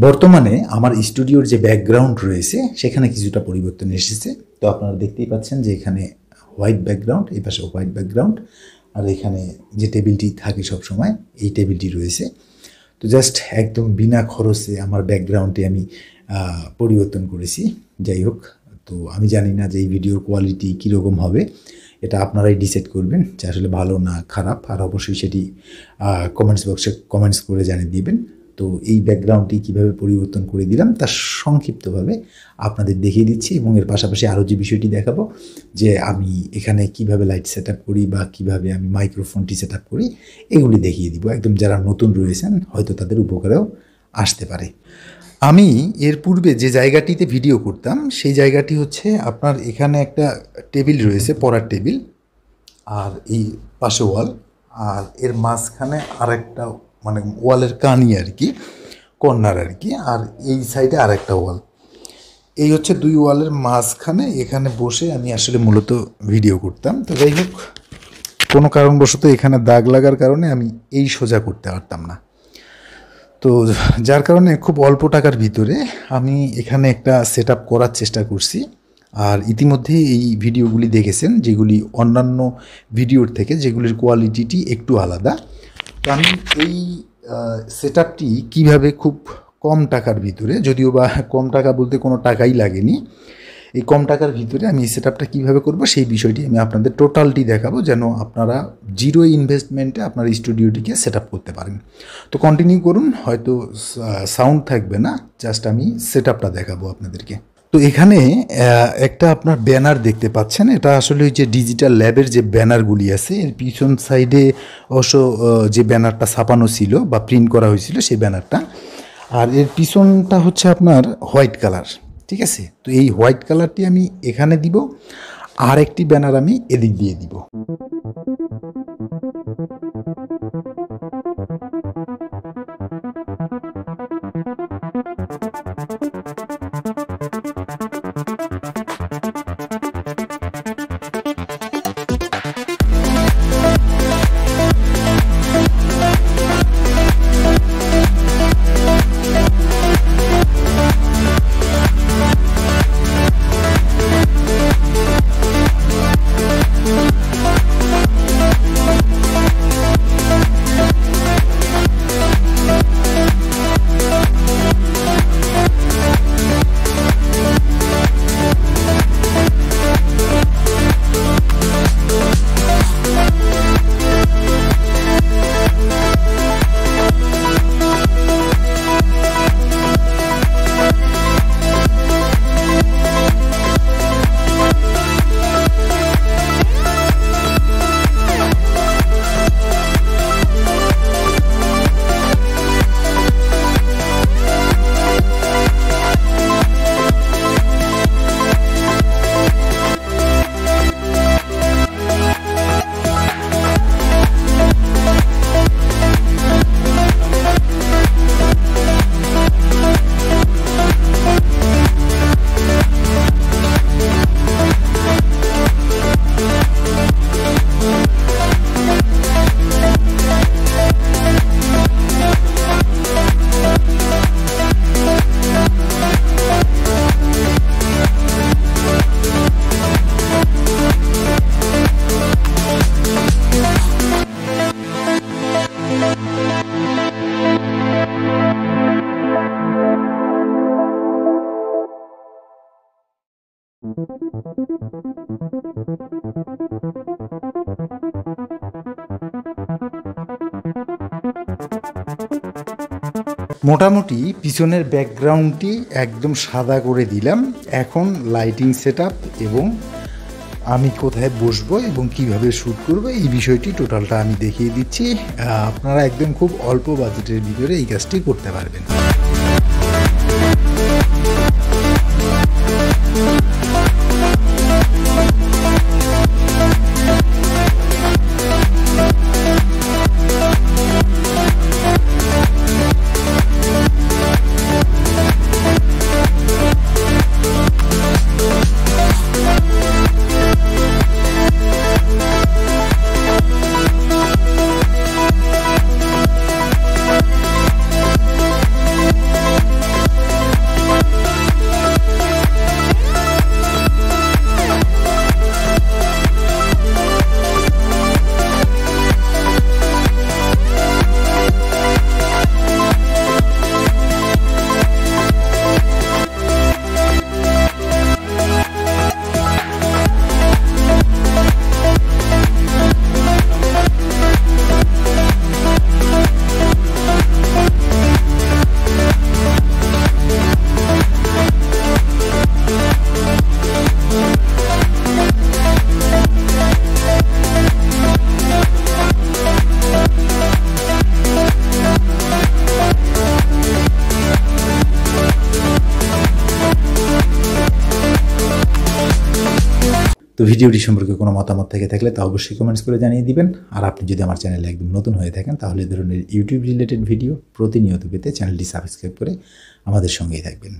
বর্তমানে আমার স্টুডিওর যে ব্যাকগ্রাউন্ড রয়েছে সেখানে কিছুটা পরিবর্তন এসেছে। তো আপনারা দেখতেই পাচ্ছেন যে এখানে হোয়াইট ব্যাকগ্রাউন্ড, এই পাশে হোয়াইট ব্যাকগ্রাউন্ড, আর এখানে যে টেবিলটি থাকে সবসময় এই টেবিলটি রয়েছে। তো জাস্ট একদম বিনা খরচে আমার ব্যাকগ্রাউন্ডে আমি পরিবর্তন করেছি। যাই হোক, তো আমি জানি না যে এই ভিডিওর কোয়ালিটি কীরকম হবে, এটা আপনারাই ডিসাইড করবেন যে আসলে ভালো না খারাপ, আর অবশ্যই সেটি কমেন্টস বক্সে কমেন্টস করে জানিয়ে দিবেন। তো এই ব্যাকগ্রাউন্ডটি কীভাবে পরিবর্তন করে দিলাম তা সংক্ষিপ্তভাবে আপনাদের দেখিয়ে দিচ্ছি, এবং এর পাশাপাশি আরও যে বিষয়টি দেখাবো যে আমি এখানে কিভাবে লাইট সেট আপ করি বা কিভাবে আমি মাইক্রোফোনটি সেট আপ করি, এগুলি দেখিয়ে দিব। একদম যারা নতুন রয়েছেন হয়তো তাদের উপকারেও আসতে পারে। আমি এর পূর্বে যে জায়গাটিতে ভিডিও করতাম সেই জায়গাটি হচ্ছে আপনার এখানে একটা টেবিল রয়েছে, পড়ার টেবিল, আর এই পাশে ওয়াল, আর এর মাঝখানে আরেকটা মানে ওয়ালের কানি আর কি, কর্নার আর কি, আর এই সাইডে আরেকটা ওয়াল। এই হচ্ছে দুই ওয়ালের মাঝখানে এখানে বসে আমি আসলে মূলত ভিডিও করতাম। তো যাই হোক, কোনো কারণবশত এখানে দাগ লাগার কারণে আমি এই সোজা করতে পারতাম না। তো যার কারণে খুব অল্প টাকার ভিতরে আমি এখানে একটা সেট আপ করার চেষ্টা করছি। আর ইতিমধ্যে এই ভিডিওগুলি দেখেছেন যেগুলি অন্যান্য ভিডিওর থেকে, যেগুলির কোয়ালিটিটি একটু আলাদা। তো আমি এই সেট আপটি কীভাবে খুব কম টাকার ভিতরে, যদিও বা কম টাকা বলতে কোনো টাকাই লাগেনি, এই কম টাকার ভিতরে আমি এই সেট আপটা কীভাবে করবো সেই বিষয়টি আমি আপনাদের টোটালটি দেখাবো, যেন আপনারা জিরো ইনভেস্টমেন্টে আপনার স্টুডিওটিকে সেট আপ করতে পারেন। তো কন্টিনিউ করুন, হয়তো সাউন্ড থাকবে না, জাস্ট আমি সেট আপটা দেখাবো আপনাদেরকে। তো এখানে একটা আপনার ব্যানার দেখতে পাচ্ছেন, এটা আসলে যে ডিজিটাল ল্যাবের যে ব্যানারগুলি আছে এর পিছন সাইডে অবশ্য যে ব্যানারটা ছাপানো ছিল বা প্রিন্ট করা হয়েছিল সেই ব্যানারটা, আর এর পিছনটা হচ্ছে আপনার হোয়াইট কালার, ঠিক আছে। তো এই হোয়াইট কালারটি আমি এখানে দিব, আর একটি ব্যানার আমি এদিক দিয়ে দিব। মোটামুটি পিছনের ব্যাকগ্রাউন্ডটি একদম সাদা করে দিলাম। এখন লাইটিং সেটআপ এবং আমি কোথায় বসবো এবং কিভাবে শ্যুট করব এই বিষয়টি টোটালটা আমি দেখিয়ে দিচ্ছি। আপনারা একদম খুব অল্প বাজেটের ভিতরে এই কাজটি করতে পারবেন। তো ভিডিওটি সম্পর্কে কোনো মতামত থেকে থাকলে তা অবশ্যই কমেন্টস করে জানিয়ে দিবেন। আর আপনি যদি আমার চ্যানেলে একদম নতুন হয়ে থাকেন তাহলে এই ধরনের ইউটিউব রিলেটেড ভিডিও প্রতিনিয়ত পেতে চ্যানেলটি সাবস্ক্রাইব করে আমাদের সঙ্গেই থাকবেন।